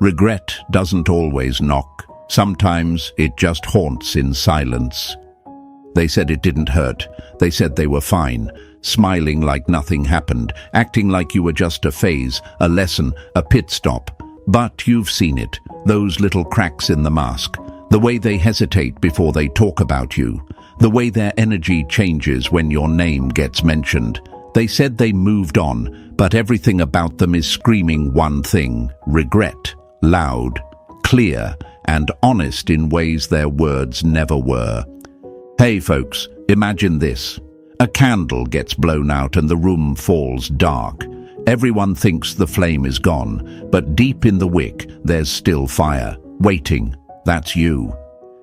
Regret doesn't always knock. Sometimes it just haunts in silence. They said it didn't hurt. They said they were fine, smiling like nothing happened, acting like you were just a phase, a lesson, a pit stop. But you've seen it, those little cracks in the mask, the way they hesitate before they talk about you, the way their energy changes when your name gets mentioned. They said they moved on, but everything about them is screaming one thing: regret, loud, clear, and honest in ways their words never were. Hey folks, imagine this. A candle gets blown out and the room falls dark. Everyone thinks the flame is gone, but deep in the wick, there's still fire, waiting. That's you.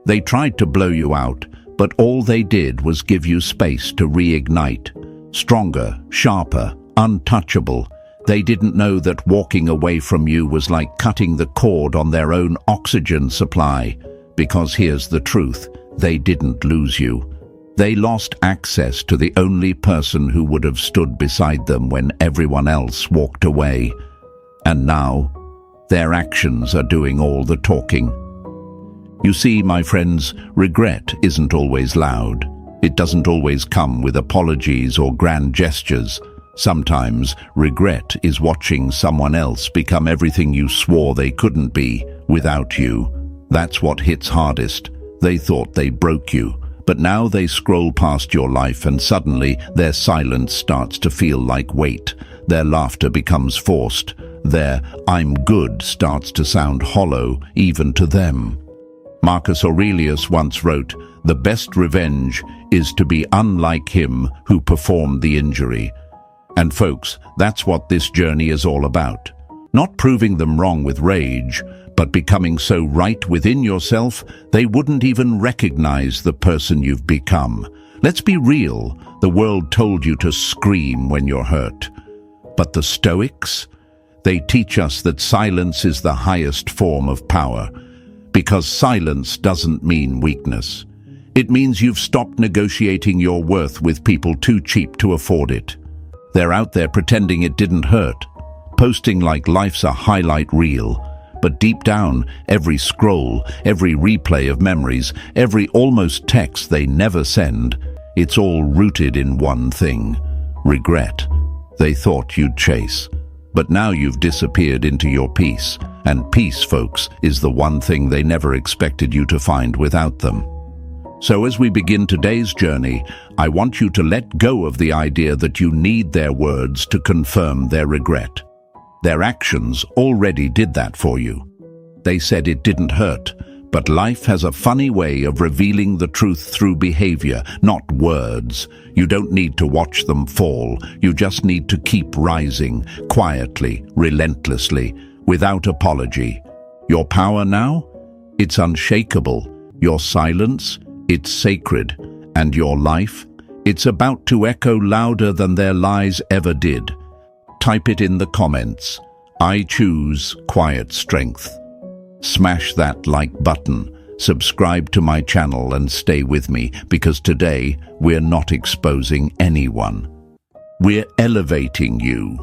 They tried to blow you out, but all they did was give you space to reignite. Stronger, sharper, untouchable. They didn't know that walking away from you was like cutting the cord on their own oxygen supply. Because here's the truth, they didn't lose you. They lost access to the only person who would have stood beside them when everyone else walked away. And now, their actions are doing all the talking. You see, my friends, regret isn't always loud. It doesn't always come with apologies or grand gestures. Sometimes, regret is watching someone else become everything you swore they couldn't be without you. That's what hits hardest. They thought they broke you, but now they scroll past your life and suddenly their silence starts to feel like weight. Their laughter becomes forced. Their "I'm good" starts to sound hollow even to them. Marcus Aurelius once wrote, "The best revenge is to be unlike him who performed the injury." And folks, that's what this journey is all about. Not proving them wrong with rage, but becoming so right within yourself, they wouldn't even recognize the person you've become. Let's be real, the world told you to scream when you're hurt. But the Stoics? They teach us that silence is the highest form of power. Because silence doesn't mean weakness. It means you've stopped negotiating your worth with people too cheap to afford it. They're out there pretending it didn't hurt, posting like life's a highlight reel. But deep down, every scroll, every replay of memories, every almost text they never send, it's all rooted in one thing: regret. They thought you'd chase. But now you've disappeared into your peace. And peace, folks, is the one thing they never expected you to find without them. So as we begin today's journey, I want you to let go of the idea that you need their words to confirm their regret. Their actions already did that for you. They said it didn't hurt, but life has a funny way of revealing the truth through behavior, not words. You don't need to watch them fall. You just need to keep rising, quietly, relentlessly, without apology. Your power now? It's unshakable. Your silence? It's sacred. And your life? It's about to echo louder than their lies ever did. Type it in the comments. I choose quiet strength. Smash that like button. Subscribe to my channel and stay with me, because today we're not exposing anyone. We're elevating you.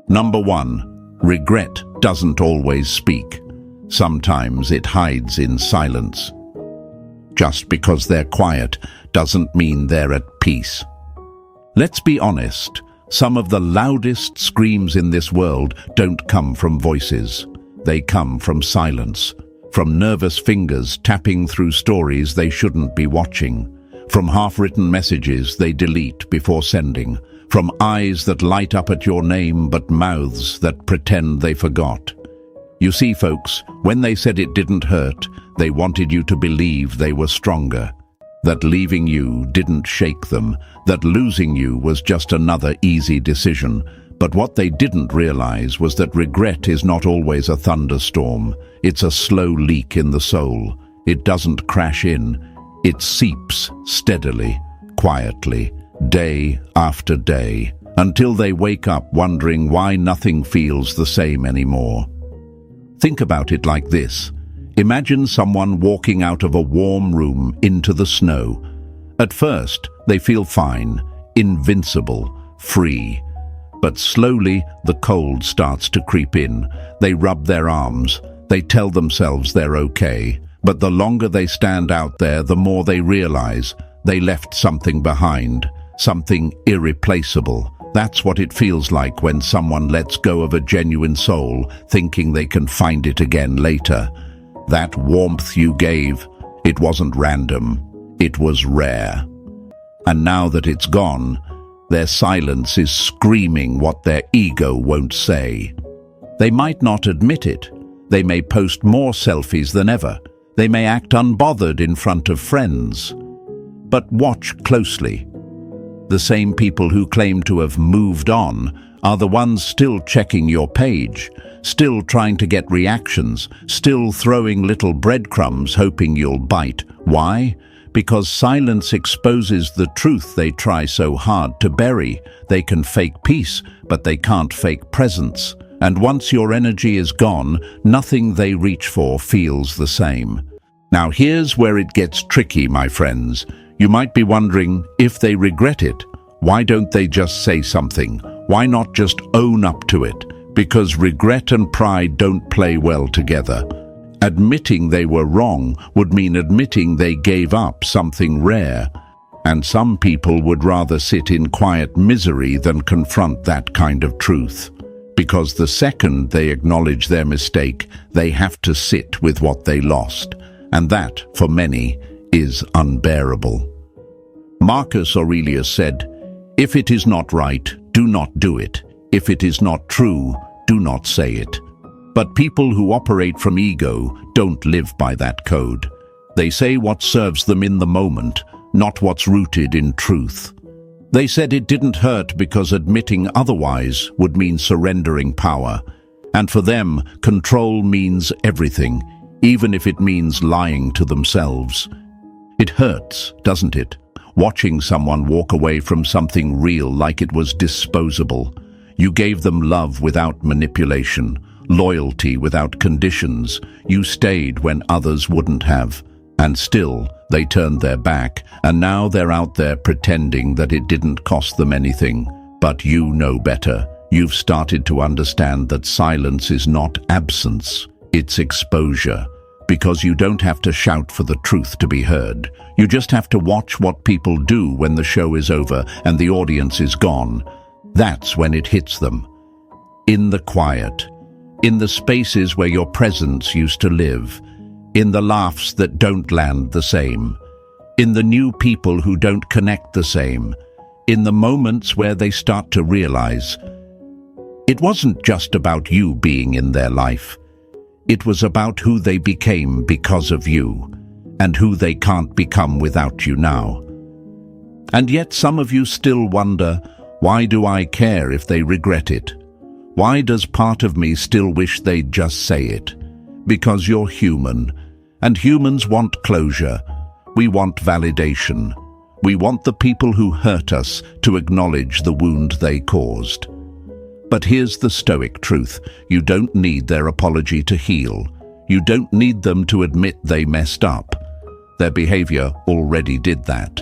Number 1. Regret doesn't always speak. Sometimes it hides in silence. Just because they're quiet doesn't mean they're at peace. Let's be honest, some of the loudest screams in this world don't come from voices. They come from silence, from nervous fingers tapping through stories they shouldn't be watching, from half-written messages they delete before sending, from eyes that light up at your name but mouths that pretend they forgot. You see, folks, when they said it didn't hurt, they wanted you to believe they were stronger, that leaving you didn't shake them, that losing you was just another easy decision. But what they didn't realize was that regret is not always a thunderstorm. It's a slow leak in the soul. It doesn't crash in. It seeps steadily, quietly, day after day, until they wake up wondering why nothing feels the same anymore. Think about it like this. Imagine someone walking out of a warm room into the snow. At first, they feel fine, invincible, free. But slowly, the cold starts to creep in. They rub their arms. They tell themselves they're okay. But the longer they stand out there, the more they realize they left something behind, something irreplaceable. That's what it feels like when someone lets go of a genuine soul, thinking they can find it again later. That warmth you gave, it wasn't random. It was rare. And now that it's gone, their silence is screaming what their ego won't say. They might not admit it. They may post more selfies than ever. They may act unbothered in front of friends. But watch closely. The same people who claim to have moved on are the ones still checking your page, still trying to get reactions, still throwing little breadcrumbs hoping you'll bite. Why? Because silence exposes the truth they try so hard to bury. They can fake peace, but they can't fake presence. And once your energy is gone, nothing they reach for feels the same. Now here's where it gets tricky, my friends. You might be wondering, if they regret it, why don't they just say something? Why not just own up to it? Because regret and pride don't play well together. Admitting they were wrong would mean admitting they gave up something rare. And some people would rather sit in quiet misery than confront that kind of truth. Because the second they acknowledge their mistake, they have to sit with what they lost. And that, for many, is unbearable. Marcus Aurelius said, "If it is not right, do not do it. If it is not true, do not say it." But people who operate from ego don't live by that code. They say what serves them in the moment, not what's rooted in truth. They said it didn't hurt because admitting otherwise would mean surrendering power. And for them, control means everything, even if it means lying to themselves. It hurts, doesn't it? Watching someone walk away from something real like it was disposable. You gave them love without manipulation, loyalty without conditions. You stayed when others wouldn't have. And still, they turned their back, and now they're out there pretending that it didn't cost them anything. But you know better. You've started to understand that silence is not absence, it's exposure. Because you don't have to shout for the truth to be heard. You just have to watch what people do when the show is over and the audience is gone. That's when it hits them. In the quiet. In the spaces where your presence used to live. In the laughs that don't land the same. In the new people who don't connect the same. In the moments where they start to realize it wasn't just about you being in their life. It was about who they became because of you, and who they can't become without you now. And yet some of you still wonder, why do I care if they regret it? Why does part of me still wish they'd just say it? Because you're human, and humans want closure. We want validation. We want the people who hurt us to acknowledge the wound they caused. But here's the Stoic truth. You don't need their apology to heal. You don't need them to admit they messed up. Their behavior already did that.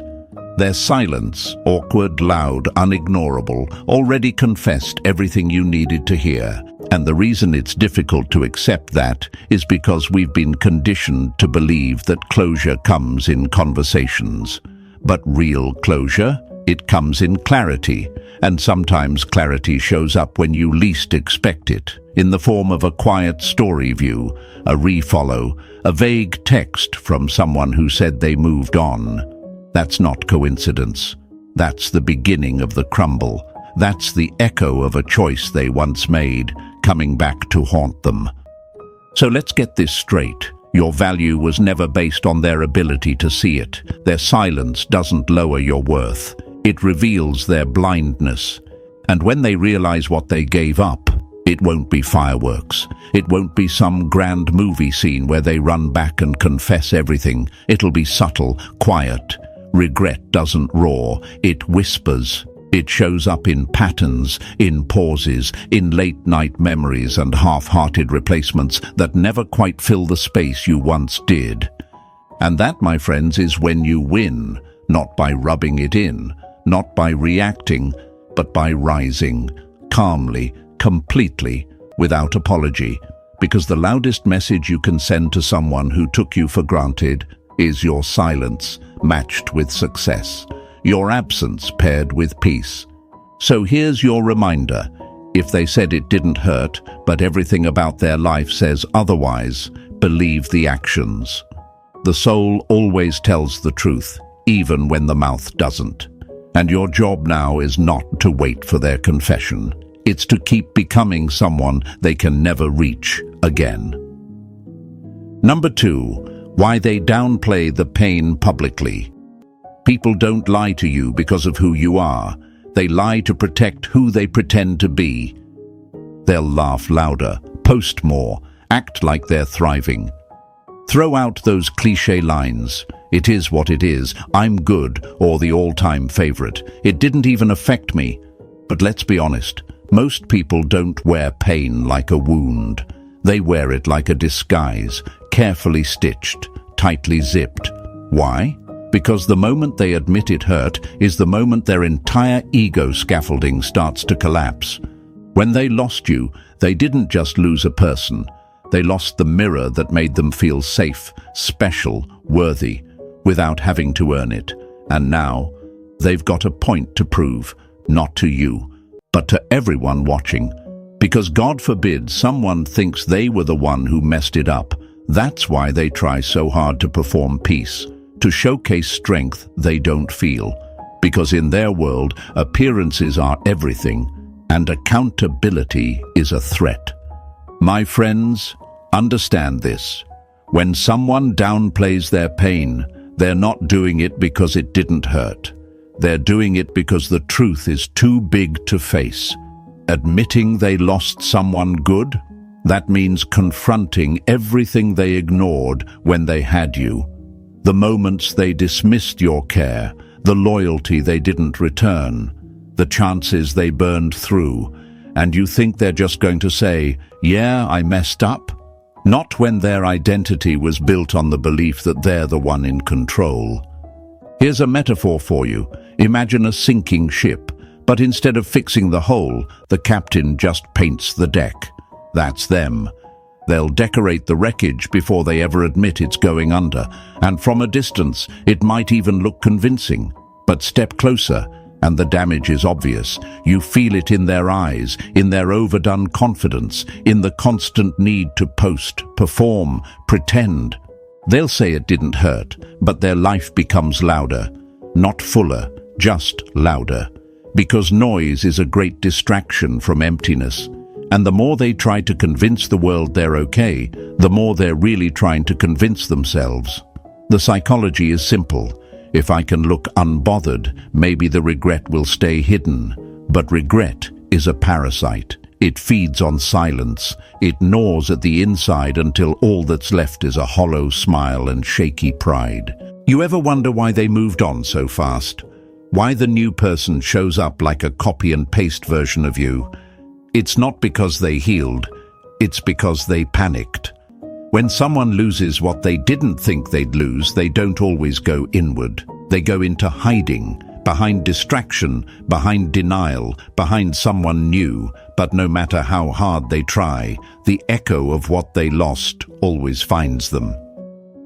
Their silence, awkward, loud, unignorable, already confessed everything you needed to hear. And the reason it's difficult to accept that is because we've been conditioned to believe that closure comes in conversations. But real closure? It comes in clarity, and sometimes clarity shows up when you least expect it, in the form of a quiet story view, a refollow, a vague text from someone who said they moved on. That's not coincidence. That's the beginning of the crumble. That's the echo of a choice they once made, coming back to haunt them. So let's get this straight. Your value was never based on their ability to see it. Their silence doesn't lower your worth. It reveals their blindness. And when they realize what they gave up, it won't be fireworks. It won't be some grand movie scene where they run back and confess everything. It'll be subtle, quiet. Regret doesn't roar, it whispers. It shows up in patterns, in pauses, in late-night memories and half-hearted replacements that never quite fill the space you once did. And that, my friends, is when you win, not by rubbing it in, not by reacting, but by rising, calmly, completely, without apology, because the loudest message you can send to someone who took you for granted is your silence matched with success, your absence paired with peace. So here's your reminder. If they said it didn't hurt, but everything about their life says otherwise, believe the actions. The soul always tells the truth, even when the mouth doesn't. And your job now is not to wait for their confession. It's to keep becoming someone they can never reach again. Number 2, why they downplay the pain publicly. People don't lie to you because of who you are. They lie to protect who they pretend to be. They'll laugh louder, post more, act like they're thriving. Throw out those cliché lines. It is what it is, I'm good, or the all-time favorite. It didn't even affect me. But let's be honest, most people don't wear pain like a wound. They wear it like a disguise, carefully stitched, tightly zipped. Why? Because the moment they admit it hurt is the moment their entire ego scaffolding starts to collapse. When they lost you, they didn't just lose a person. They lost the mirror that made them feel safe, special, worthy, without having to earn it. And now, they've got a point to prove, not to you, but to everyone watching. Because God forbid someone thinks they were the one who messed it up. That's why they try so hard to perform peace, to showcase strength they don't feel. Because in their world, appearances are everything, and accountability is a threat. My friends, understand this. When someone downplays their pain, they're not doing it because it didn't hurt. They're doing it because the truth is too big to face. Admitting they lost someone good, that means confronting everything they ignored when they had you. The moments they dismissed your care, the loyalty they didn't return, the chances they burned through, and you think they're just going to say, "Yeah, I messed up." Not when their identity was built on the belief that they're the one in control. Here's a metaphor for you. Imagine a sinking ship, but instead of fixing the hole, the captain just paints the deck. That's them. They'll decorate the wreckage before they ever admit it's going under, and from a distance, it might even look convincing. But step closer, and the damage is obvious. You feel it in their eyes, in their overdone confidence, in the constant need to post, perform, pretend. They'll say it didn't hurt, but their life becomes louder. Not fuller, just louder. Because noise is a great distraction from emptiness. And the more they try to convince the world they're okay, the more they're really trying to convince themselves. The psychology is simple. If I can look unbothered, maybe the regret will stay hidden. But regret is a parasite. It feeds on silence. It gnaws at the inside until all that's left is a hollow smile and shaky pride. You ever wonder why they moved on so fast? Why the new person shows up like a copy and paste version of you? It's not because they healed. It's because they panicked. When someone loses what they didn't think they'd lose, they don't always go inward. They go into hiding, behind distraction, behind denial, behind someone new. But no matter how hard they try, the echo of what they lost always finds them.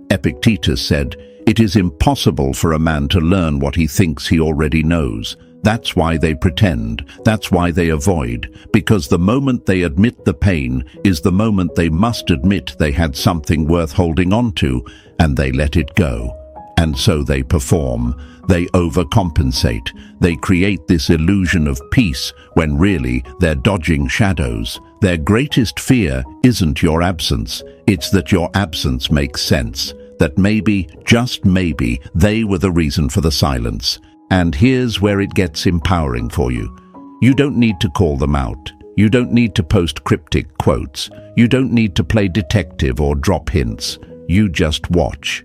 Epictetus said, "It is impossible for a man to learn what he thinks he already knows." That's why they pretend, that's why they avoid, because the moment they admit the pain is the moment they must admit they had something worth holding on to, and they let it go. And so they perform, they overcompensate, they create this illusion of peace when really they're dodging shadows. Their greatest fear isn't your absence, it's that your absence makes sense, that maybe, just maybe, they were the reason for the silence. And here's where it gets empowering for you. You don't need to call them out. You don't need to post cryptic quotes. You don't need to play detective or drop hints. You just watch,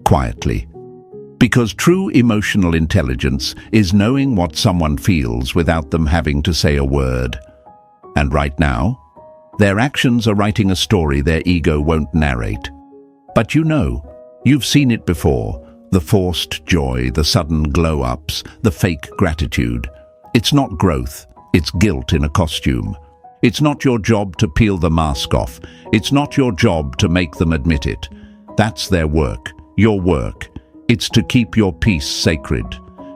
quietly. Because true emotional intelligence is knowing what someone feels without them having to say a word. And right now, their actions are writing a story their ego won't narrate. But you know, you've seen it before. The forced joy, the sudden glow-ups, the fake gratitude. It's not growth, It's guilt in a costume. It's not your job to peel the mask off. It's not your job to make them admit it. That's their work, your work. It's to keep your peace sacred,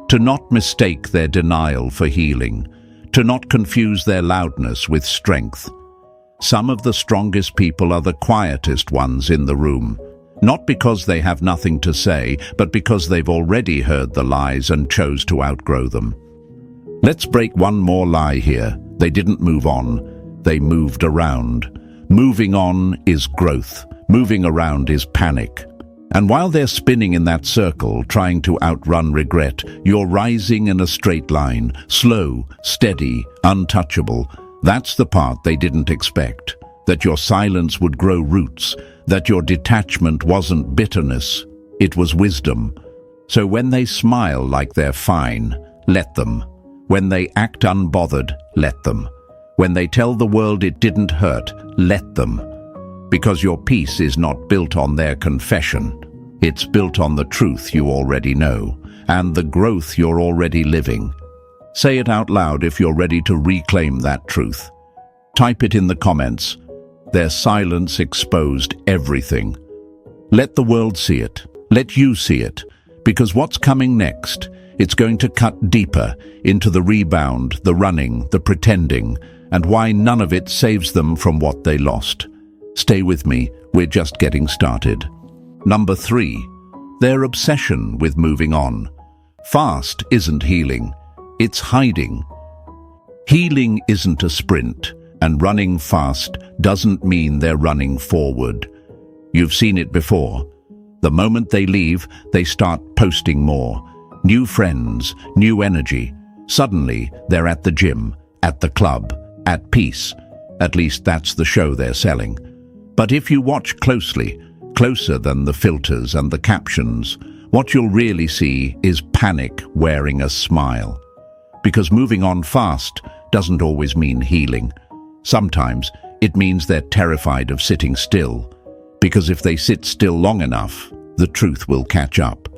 to not mistake their denial for healing, to not confuse their loudness with strength. Some of the strongest people are the quietest ones in the room, not because they have nothing to say, but because they've already heard the lies and chose to outgrow them. Let's break one more lie here. They didn't move on, they moved around. Moving on is growth. Moving around is panic. And while they're spinning in that circle, trying to outrun regret, you're rising in a straight line, slow, steady, untouchable. That's the part they didn't expect. That your silence would grow roots, that your detachment wasn't bitterness, it was wisdom. So when they smile like they're fine, let them. When they act unbothered, let them. When they tell the world it didn't hurt, let them. Because your peace is not built on their confession. It's built on the truth you already know, and the growth you're already living. Say it out loud if you're ready to reclaim that truth. Type it in the comments. Their silence exposed everything. Let the world see it. Let you see it. Because what's coming next, it's going to cut deeper into the rebound, the running, the pretending, and why none of it saves them from what they lost. Stay with me, we're just getting started. Number 3, their obsession with moving on. Fast isn't healing, it's hiding. Healing isn't a sprint, and running fast doesn't mean they're running forward. You've seen it before. The moment they leave, they start posting more. New friends, new energy. Suddenly, they're at the gym, at the club, at peace. At least that's the show they're selling. But if you watch closely, closer than the filters and the captions, what you'll really see is panic wearing a smile. Because moving on fast doesn't always mean healing. Sometimes it means they're terrified of sitting still. Because if they sit still long enough, the truth will catch up.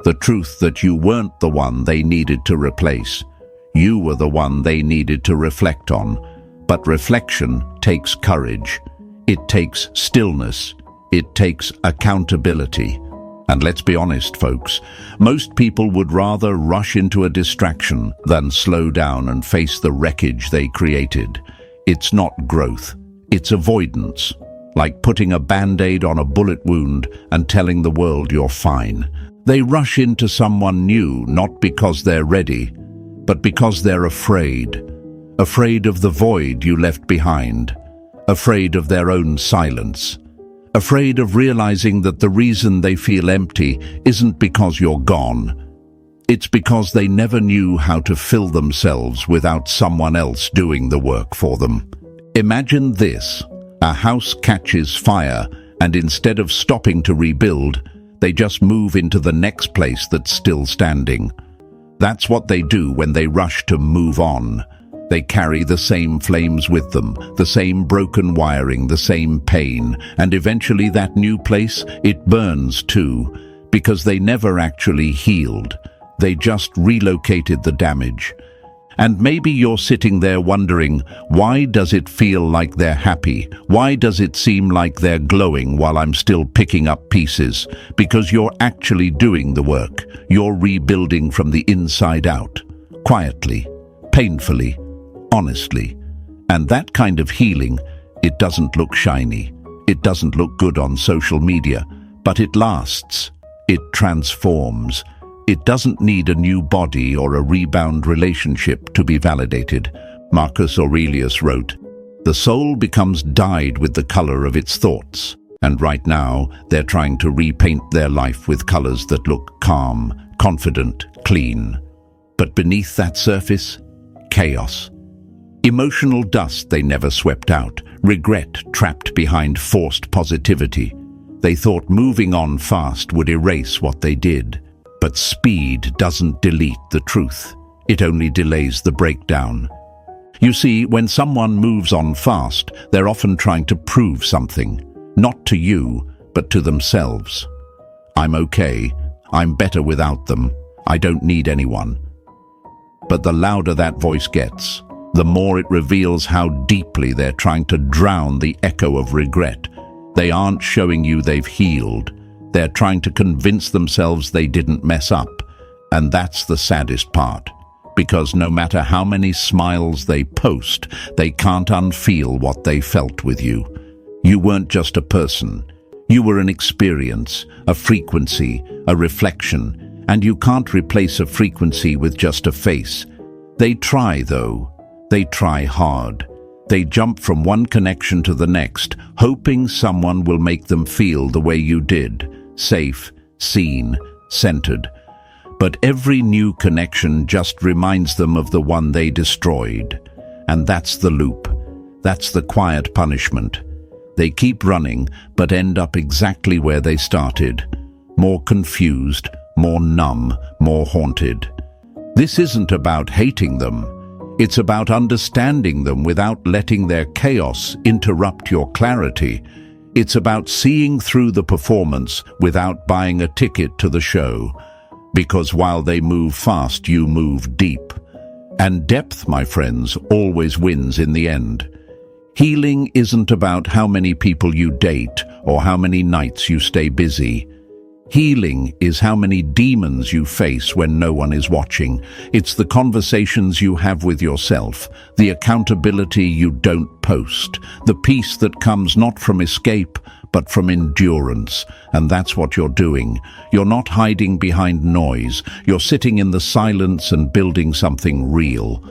The truth that you weren't the one they needed to replace. You were the one they needed to reflect on. But reflection takes courage. It takes stillness. It takes accountability. And let's be honest, folks, most people would rather rush into a distraction than slow down and face the wreckage they created. It's not growth, it's avoidance. Like putting a band-aid on a bullet wound and telling the world you're fine. They rush into someone new not because they're ready, but because they're afraid. Afraid of the void you left behind. Afraid of their own silence. Afraid of realizing that the reason they feel empty isn't because you're gone. It's because they never knew how to fill themselves without someone else doing the work for them. Imagine this. A house catches fire, and instead of stopping to rebuild, they just move into the next place that's still standing. That's what they do when they rush to move on. They carry the same flames with them, the same broken wiring, the same pain, and eventually that new place, it burns too, because they never actually healed. They just relocated the damage. And maybe you're sitting there wondering, why does it feel like they're happy? Why does it seem like they're glowing while I'm still picking up pieces? Because you're actually doing the work. You're rebuilding from the inside out. Quietly, painfully, honestly. And that kind of healing, it doesn't look shiny. It doesn't look good on social media, but it lasts. It transforms. It doesn't need a new body or a rebound relationship to be validated. Marcus Aurelius wrote, "The soul becomes dyed with the color of its thoughts." And right now, they're trying to repaint their life with colors that look calm, confident, clean. But beneath that surface, chaos. Emotional dust they never swept out, regret trapped behind forced positivity. They thought moving on fast would erase what they did. But speed doesn't delete the truth. It only delays the breakdown. You see, when someone moves on fast, they're often trying to prove something. Not to you, but to themselves. I'm okay. I'm better without them. I don't need anyone. But the louder that voice gets, the more it reveals how deeply they're trying to drown the echo of regret. They aren't showing you they've healed. They're trying to convince themselves they didn't mess up. And that's the saddest part. Because no matter how many smiles they post, they can't unfeel what they felt with you. You weren't just a person. You were an experience, a frequency, a reflection, and you can't replace a frequency with just a face. They try, though. They try hard. They jump from one connection to the next, hoping someone will make them feel the way you did, safe, seen, centered. But every new connection just reminds them of the one they destroyed. And that's the loop. That's the quiet punishment. They keep running, but end up exactly where they started. More confused, more numb, more haunted. This isn't about hating them. It's about understanding them without letting their chaos interrupt your clarity. It's about seeing through the performance without buying a ticket to the show. Because while they move fast, you move deep. And depth, my friends, always wins in the end. Healing isn't about how many people you date or how many nights you stay busy. Healing is how many demons you face when no one is watching. It's the conversations you have with yourself, the accountability you don't post, the peace that comes not from escape, but from endurance. And that's what you're doing. You're not hiding behind noise. You're sitting in the silence and building something real.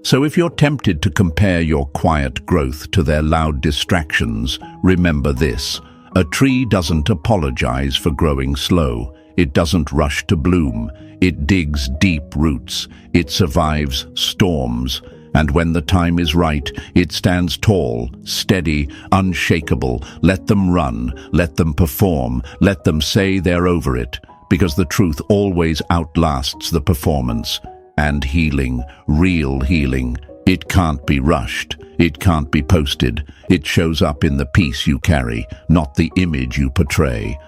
So if you're tempted to compare your quiet growth to their loud distractions, remember this. A tree doesn't apologize for growing slow. It doesn't rush to bloom. It digs deep roots. It survives storms. And when the time is right, it stands tall, steady, unshakable. Let them run. Let them perform. Let them say they're over it. Because the truth always outlasts the performance. And healing, real healing, it can't be rushed. It can't be posted. It shows up in the peace you carry, not the image you portray.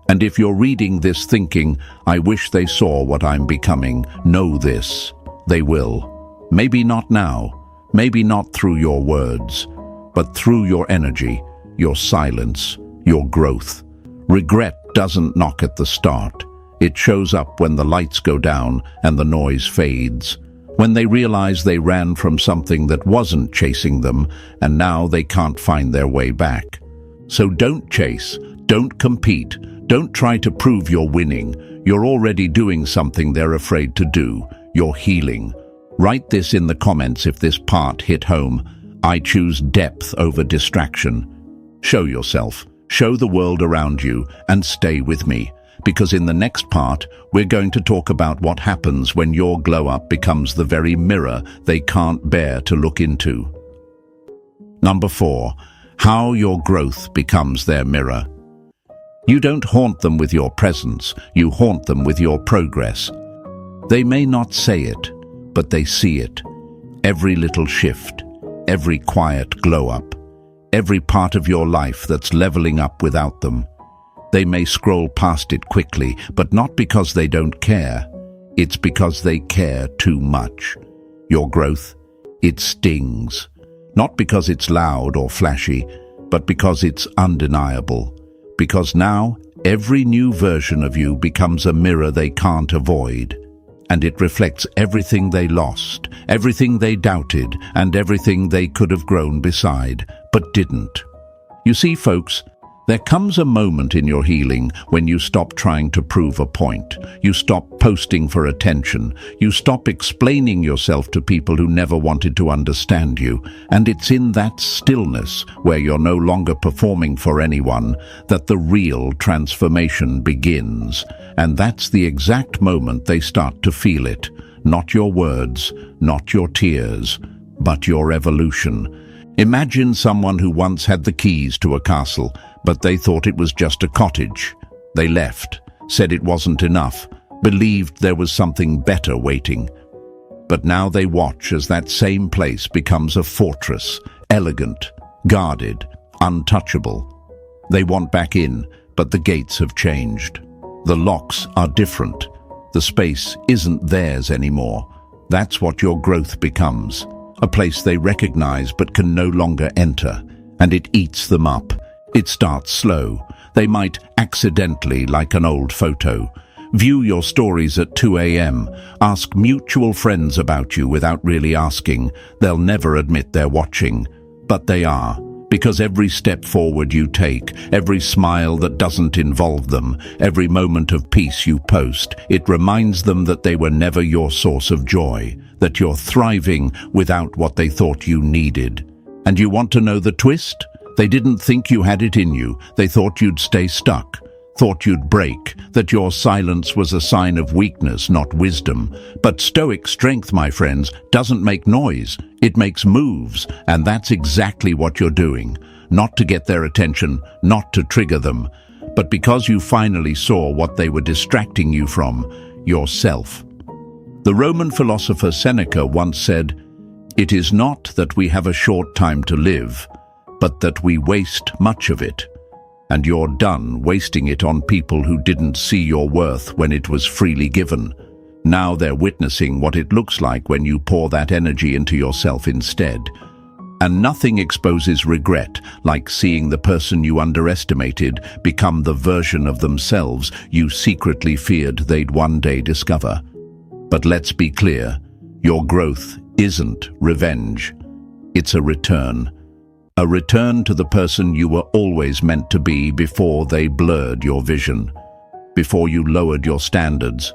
And if you're reading this thinking, I wish they saw what I'm becoming, know this. They will. Maybe not now. Maybe not through your words. But through your energy, your silence, your growth. Regret doesn't knock at the start. It shows up when the lights go down and the noise fades. When they realize they ran from something that wasn't chasing them, and now they can't find their way back. So don't chase, don't compete, don't try to prove you're winning. You're already doing something they're afraid to do. You're healing. Write this in the comments if this part hit home. I choose depth over distraction. Show yourself, show the world around you, and stay with me. Because in the next part, we're going to talk about what happens when your glow-up becomes the very mirror they can't bear to look into. Number 4, how your growth becomes their mirror. You don't haunt them with your presence, you haunt them with your progress. They may not say it, but they see it. Every little shift, every quiet glow-up, every part of your life that's leveling up without them. They may scroll past it quickly, but not because they don't care. It's because they care too much. Your growth, it stings. Not because it's loud or flashy, but because it's undeniable. Because now, every new version of you becomes a mirror they can't avoid. And it reflects everything they lost, everything they doubted, and everything they could have grown beside, but didn't. You see, folks, there comes a moment in your healing when you stop trying to prove a point. You stop posting for attention. You stop explaining yourself to people who never wanted to understand you. And it's in that stillness, where you're no longer performing for anyone, that the real transformation begins. And that's the exact moment they start to feel it. Not your words, not your tears, but your evolution. Imagine someone who once had the keys to a castle, but they thought it was just a cottage. They left, said it wasn't enough, believed there was something better waiting. But now they watch as that same place becomes a fortress, elegant, guarded, untouchable. They want back in, but the gates have changed. The locks are different. The space isn't theirs anymore. That's what your growth becomes. a place they recognize but can no longer enter, and it eats them up. It starts slow. They might accidentally, like an old photo. View your stories at 2 a.m. Ask mutual friends about you without really asking. They'll never admit they're watching, but they are. Because every step forward you take, every smile that doesn't involve them, every moment of peace you post, it reminds them that they were never your source of joy, that you're thriving without what they thought you needed. And you want to know the twist? They didn't think you had it in you. They thought you'd stay stuck, thought you'd break, that your silence was a sign of weakness, not wisdom. But Stoic strength, my friends, doesn't make noise. It makes moves, and that's exactly what you're doing. Not to get their attention, not to trigger them, but because you finally saw what they were distracting you from, yourself. The Roman philosopher Seneca once said, "It is not that we have a short time to live, but that we waste much of it." And you're done wasting it on people who didn't see your worth when it was freely given. Now they're witnessing what it looks like when you pour that energy into yourself instead. And nothing exposes regret like seeing the person you underestimated become the version of themselves you secretly feared they'd one day discover. But let's be clear, your growth isn't revenge. It's a return. A return to the person you were always meant to be before they blurred your vision, before you lowered your standards,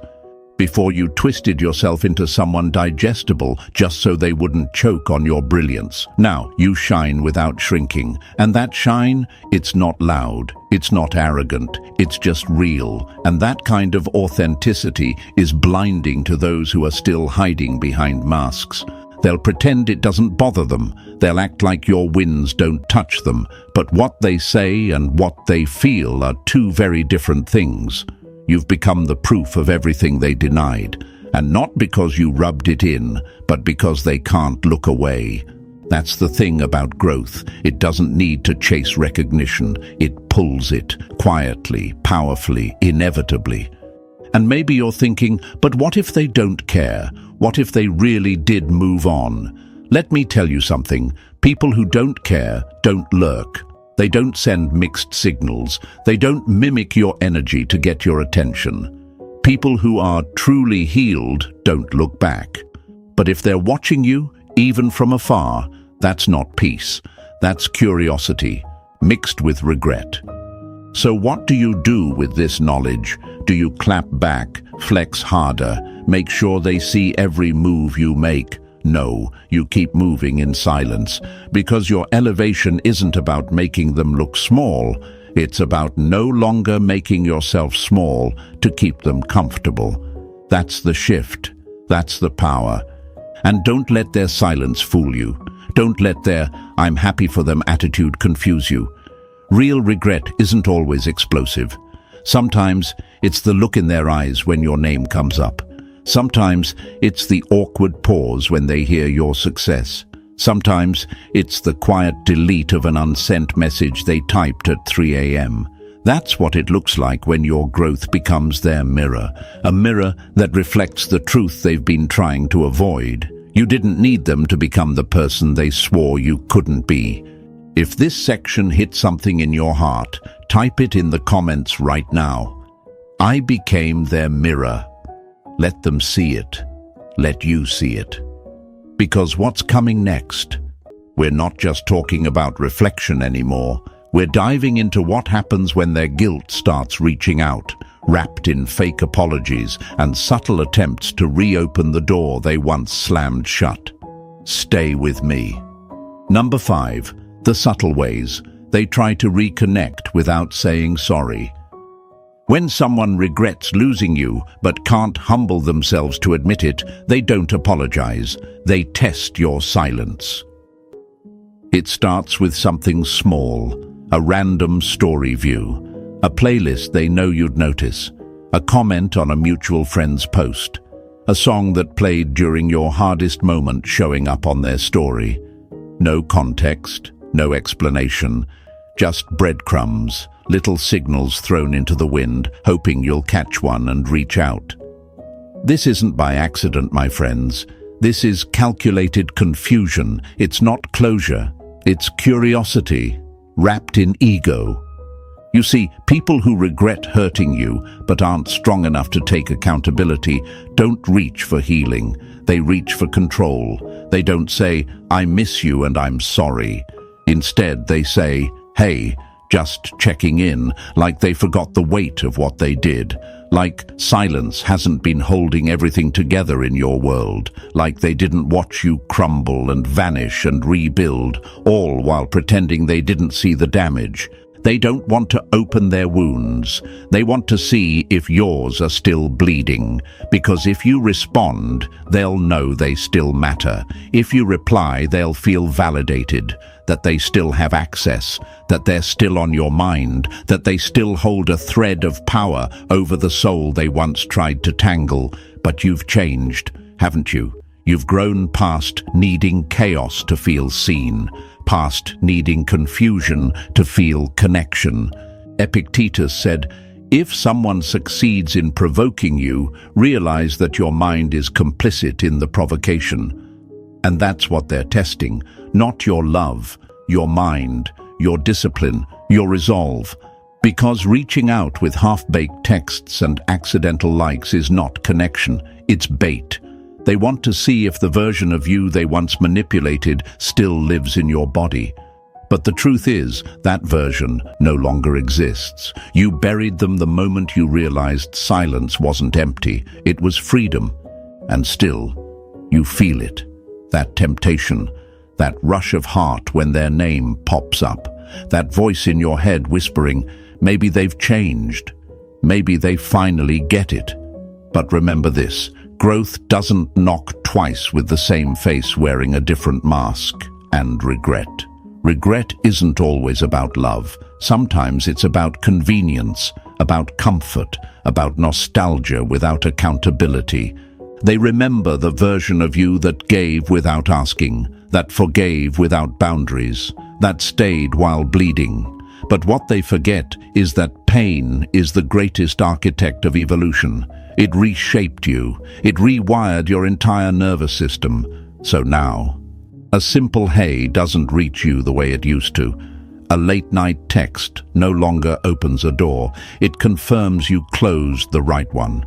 before you twisted yourself into someone digestible just so they wouldn't choke on your brilliance. Now you shine without shrinking, and that shine, it's not loud, it's not arrogant, it's just real. And that kind of authenticity is blinding to those who are still hiding behind masks. They'll pretend it doesn't bother them. They'll act like your wins don't touch them. But what they say and what they feel are two very different things. You've become the proof of everything they denied. And not because you rubbed it in, but because they can't look away. That's the thing about growth. It doesn't need to chase recognition. It pulls it, quietly, powerfully, inevitably. And maybe you're thinking, but what if they don't care? What if they really did move on? Let me tell you something. People who don't care don't lurk. They don't send mixed signals. They don't mimic your energy to get your attention. People who are truly healed don't look back. But if they're watching you, even from afar, that's not peace. That's curiosity, mixed with regret. So what do you do with this knowledge? Do you clap back, flex harder, make sure they see every move you make? No, you keep moving in silence, because your elevation isn't about making them look small. It's about no longer making yourself small to keep them comfortable. That's the shift. That's the power. And don't let their silence fool you. Don't let their "I'm happy for them" attitude confuse you. Real regret isn't always explosive. Sometimes it's the look in their eyes when your name comes up. Sometimes it's the awkward pause when they hear your success. Sometimes it's the quiet delete of an unsent message they typed at 3 a.m. That's what it looks like when your growth becomes their mirror, a mirror that reflects the truth they've been trying to avoid. You didn't need them to become the person they swore you couldn't be. If this section hit something in your heart, type it in the comments right now. I became their mirror. Let them see it. Let you see it. Because what's coming next? We're not just talking about reflection anymore. We're diving into what happens when their guilt starts reaching out, wrapped in fake apologies and subtle attempts to reopen the door they once slammed shut. Stay with me. Number 5. The subtle ways. They try to reconnect without saying sorry. When someone regrets losing you but can't humble themselves to admit it, they don't apologize. They test your silence. It starts with something small, a random story view, a playlist they know you'd notice, a comment on a mutual friend's post, a song that played during your hardest moment showing up on their story. No context, no explanation, just breadcrumbs, little signals thrown into the wind, hoping you'll catch one and reach out. This isn't by accident, my friends. This is calculated confusion. It's not closure. It's curiosity, wrapped in ego. You see, people who regret hurting you but aren't strong enough to take accountability don't reach for healing. They reach for control. They don't say, "I miss you and I'm sorry." Instead, they say, "Hey, just checking in," like they forgot the weight of what they did. Like silence hasn't been holding everything together in your world. Like they didn't watch you crumble and vanish and rebuild, all while pretending they didn't see the damage. They don't want to open their wounds. They want to see if yours are still bleeding. Because if you respond, they'll know they still matter. If you reply, they'll feel validated, that they still have access, that they're still on your mind, that they still hold a thread of power over the soul they once tried to tangle. But you've changed, haven't you? You've grown past needing chaos to feel seen, past needing confusion to feel connection. Epictetus said, "If someone succeeds in provoking you, realize that your mind is complicit in the provocation." And that's what they're testing, not your love, your mind, your discipline, your resolve. Because reaching out with half-baked texts and accidental likes is not connection, it's bait. They want to see if the version of you they once manipulated still lives in your body. But the truth is, that version no longer exists. You buried them the moment you realized silence wasn't empty, it was freedom. And still, you feel it. That temptation, that rush of heart when their name pops up, that voice in your head whispering, maybe they've changed, maybe they finally get it. But remember this, growth doesn't knock twice with the same face wearing a different mask. And regret. Regret isn't always about love. Sometimes it's about convenience, about comfort, about nostalgia without accountability. They remember the version of you that gave without asking, that forgave without boundaries, that stayed while bleeding. But what they forget is that pain is the greatest architect of evolution. It reshaped you. It rewired your entire nervous system. So now, a simple hey doesn't reach you the way it used to. A late-night text no longer opens a door. It confirms you closed the right one.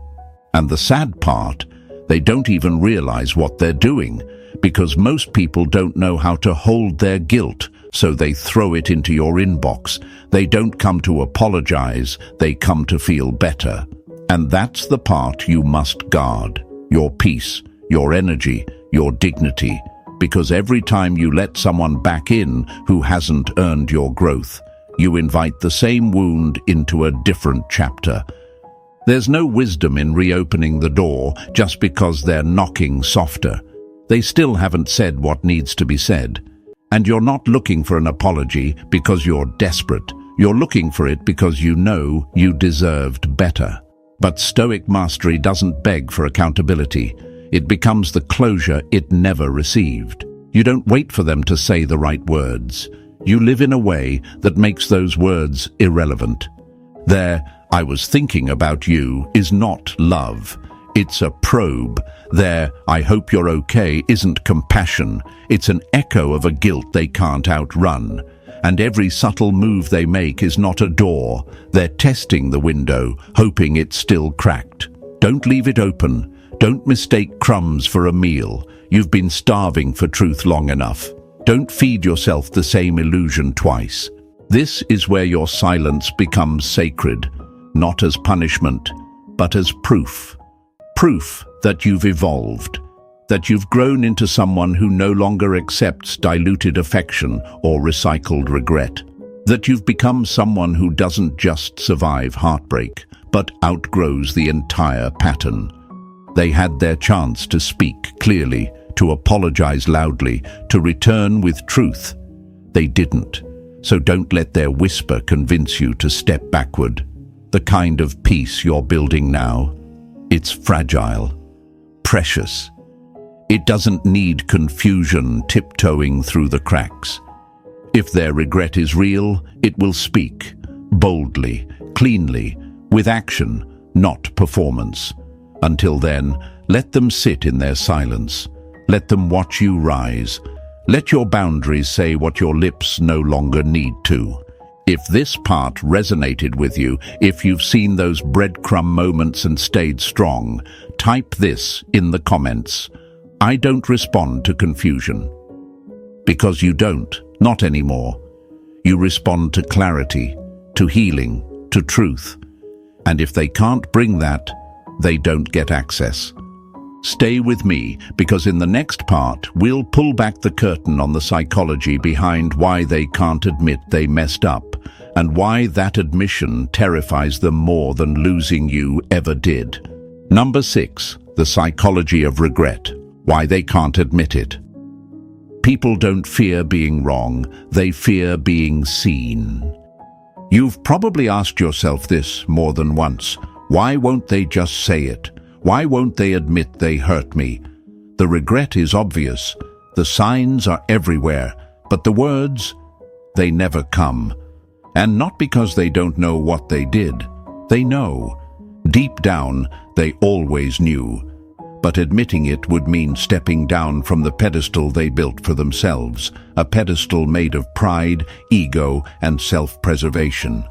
And the sad part, they don't even realize what they're doing, because most people don't know how to hold their guilt, so they throw it into your inbox. They don't come to apologize, they come to feel better. And that's the part you must guard. Your peace, your energy, your dignity. Because every time you let someone back in who hasn't earned your growth, you invite the same wound into a different chapter. There's no wisdom in reopening the door just because they're knocking softer. They still haven't said what needs to be said. And you're not looking for an apology because you're desperate. You're looking for it because you know you deserved better. But Stoic mastery doesn't beg for accountability. It becomes the closure it never received. You don't wait for them to say the right words. You live in a way that makes those words irrelevant. Their "I was thinking about you" is not love. It's a probe. Their "I hope you're okay" isn't compassion. It's an echo of a guilt they can't outrun. And every subtle move they make is not a door. They're testing the window, hoping it's still cracked. Don't leave it open. Don't mistake crumbs for a meal. You've been starving for truth long enough. Don't feed yourself the same illusion twice. This is where your silence becomes sacred, not as punishment, but as proof. Proof that you've evolved, that you've grown into someone who no longer accepts diluted affection or recycled regret, that you've become someone who doesn't just survive heartbreak, but outgrows the entire pattern. They had their chance to speak clearly, to apologize loudly, to return with truth. They didn't. So don't let their whisper convince you to step backward. The kind of peace you're building now, it's fragile, precious. It doesn't need confusion tiptoeing through the cracks. If their regret is real, it will speak, boldly, cleanly, with action, not performance. Until then, let them sit in their silence. Let them watch you rise. Let your boundaries say what your lips no longer need to. If this part resonated with you, if you've seen those breadcrumb moments and stayed strong, type this in the comments. I don't respond to confusion. Because you don't, not anymore. You respond to clarity, to healing, to truth. And if they can't bring that, they don't get access. Stay with me, because in the next part, we'll pull back the curtain on the psychology behind why they can't admit they messed up, and why that admission terrifies them more than losing you ever did. Number 6, the psychology of regret, why they can't admit it. People don't fear being wrong, they fear being seen. You've probably asked yourself this more than once. Why won't they just say it? Why won't they admit they hurt me? The regret is obvious. The signs are everywhere, but the words, they never come. And not because they don't know what they did. They know. Deep down, they always knew. But admitting it would mean stepping down from the pedestal they built for themselves, a pedestal made of pride, ego, and self-preservation.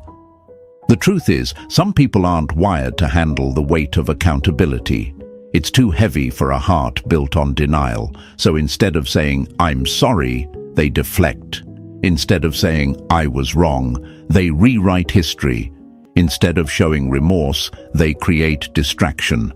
The truth is, some people aren't wired to handle the weight of accountability. It's too heavy for a heart built on denial. So instead of saying, I'm sorry, they deflect. Instead of saying, I was wrong, they rewrite history. Instead of showing remorse, they create distraction.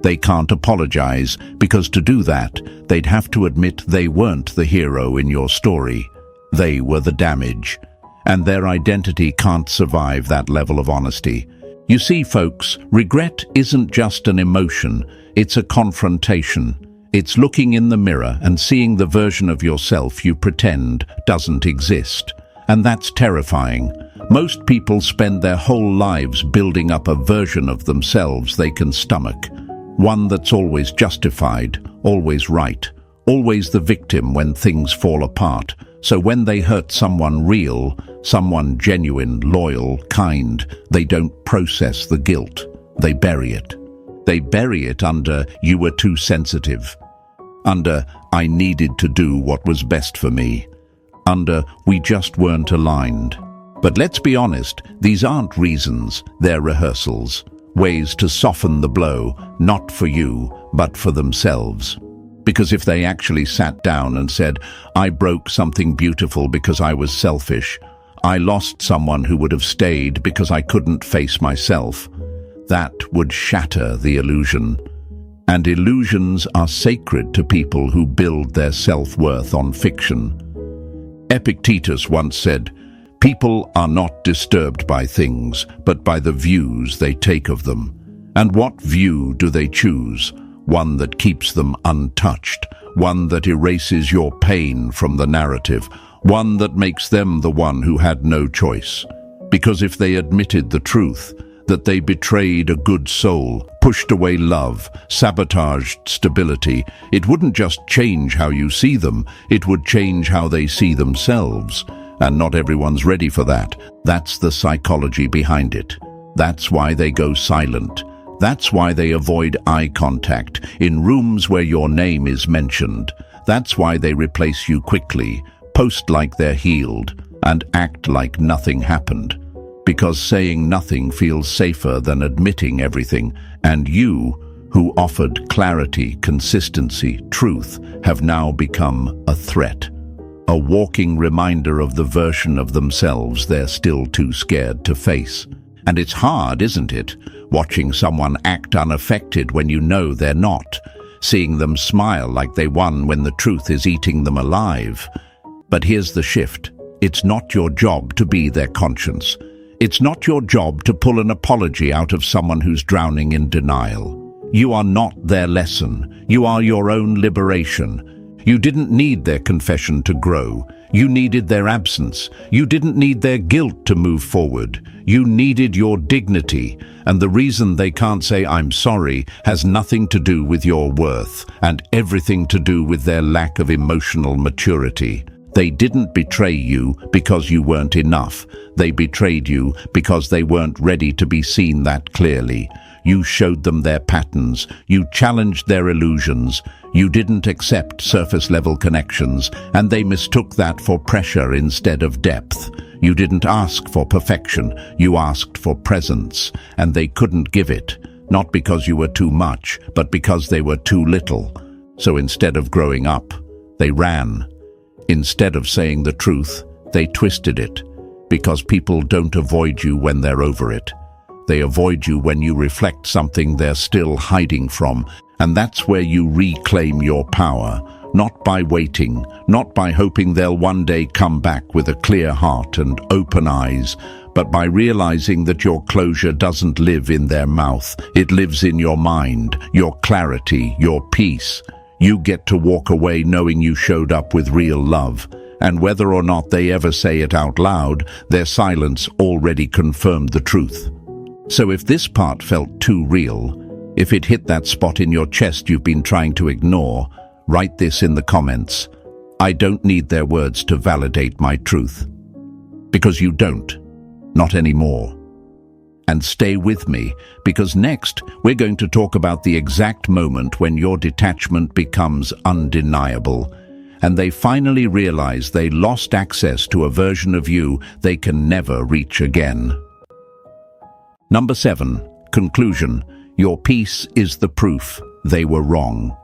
They can't apologize, because to do that, they'd have to admit they weren't the hero in your story. They were the damage. And their identity can't survive that level of honesty. You see, folks, regret isn't just an emotion, it's a confrontation. It's looking in the mirror and seeing the version of yourself you pretend doesn't exist. And that's terrifying. Most people spend their whole lives building up a version of themselves they can stomach. One that's always justified, always right, always the victim when things fall apart. So when they hurt someone real, someone genuine, loyal, kind, they don't process the guilt. They bury it. They bury it under, you were too sensitive. Under, I needed to do what was best for me. Under, we just weren't aligned. But let's be honest, these aren't reasons, they're rehearsals. Ways to soften the blow, not for you, but for themselves. Because if they actually sat down and said, I broke something beautiful because I was selfish, I lost someone who would have stayed because I couldn't face myself, that would shatter the illusion. And illusions are sacred to people who build their self-worth on fiction. Epictetus once said, people are not disturbed by things, but by the views they take of them. And what view do they choose? One that keeps them untouched, one that erases your pain from the narrative, one that makes them the one who had no choice. Because if they admitted the truth, that they betrayed a good soul, pushed away love, sabotaged stability, it wouldn't just change how you see them, it would change how they see themselves. And not everyone's ready for that. That's the psychology behind it. That's why they go silent. That's why they avoid eye contact in rooms where your name is mentioned. That's why they replace you quickly, post like they're healed, and act like nothing happened. Because saying nothing feels safer than admitting everything, and you, who offered clarity, consistency, truth, have now become a threat. A walking reminder of the version of themselves they're still too scared to face. And it's hard, isn't it? Watching someone act unaffected when you know they're not. Seeing them smile like they won when the truth is eating them alive. But here's the shift. It's not your job to be their conscience. It's not your job to pull an apology out of someone who's drowning in denial. You are not their lesson. You are your own liberation. You didn't need their confession to grow. You needed their absence. You didn't need their guilt to move forward. You needed your dignity. And the reason they can't say I'm sorry has nothing to do with your worth and everything to do with their lack of emotional maturity. They didn't betray you because you weren't enough. They betrayed you because they weren't ready to be seen that clearly. You showed them their patterns. You challenged their illusions. You didn't accept surface-level connections, and they mistook that for pressure instead of depth. You didn't ask for perfection. You asked for presence, and they couldn't give it. Not because you were too much, but because they were too little. So instead of growing up, they ran. Instead of saying the truth, they twisted it. Because people don't avoid you when they're over it. They avoid you when you reflect something they're still hiding from, and that's where you reclaim your power. Not by waiting, not by hoping they'll one day come back with a clear heart and open eyes, but by realizing that your closure doesn't live in their mouth. It lives in your mind, your clarity, your peace. You get to walk away knowing you showed up with real love. And whether or not they ever say it out loud, their silence already confirmed the truth. So if this part felt too real, if it hit that spot in your chest you've been trying to ignore, write this in the comments. I don't need their words to validate my truth. Because you don't. Not anymore. And stay with me, because next we're going to talk about the exact moment when your detachment becomes undeniable, and they finally realize they lost access to a version of you they can never reach again. Number 7. Conclusion. Your peace is the proof they were wrong.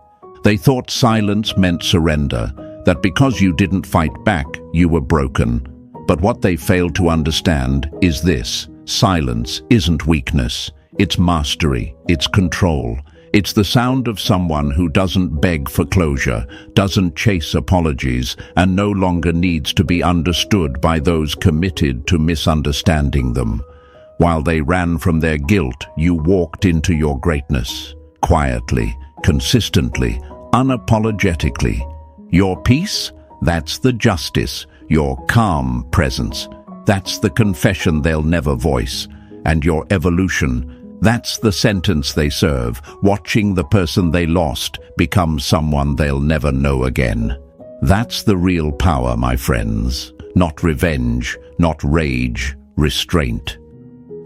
They thought silence meant surrender, that because you didn't fight back, you were broken. But what they failed to understand is this: silence isn't weakness, it's mastery, it's control. It's the sound of someone who doesn't beg for closure, doesn't chase apologies, and no longer needs to be understood by those committed to misunderstanding them. While they ran from their guilt, you walked into your greatness, quietly, consistently, unapologetically. Your peace? That's the justice. Your calm presence? That's the confession they'll never voice. And your evolution? That's the sentence they serve, watching the person they lost become someone they'll never know again. That's the real power, my friends. Not revenge, not rage, restraint.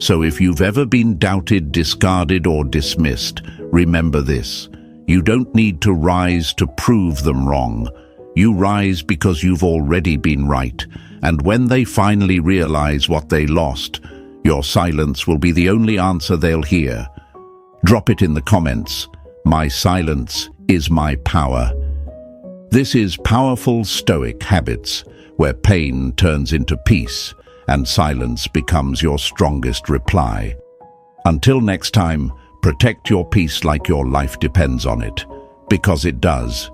So if you've ever been doubted, discarded, or dismissed, remember this: you don't need to rise to prove them wrong. You rise because you've already been right, and when they finally realize what they lost, your silence will be the only answer they'll hear. Drop it in the comments. My silence is my power. This is Powerful Stoic Habits, where pain turns into peace and silence becomes your strongest reply. Until next time, protect your peace like your life depends on it, because it does.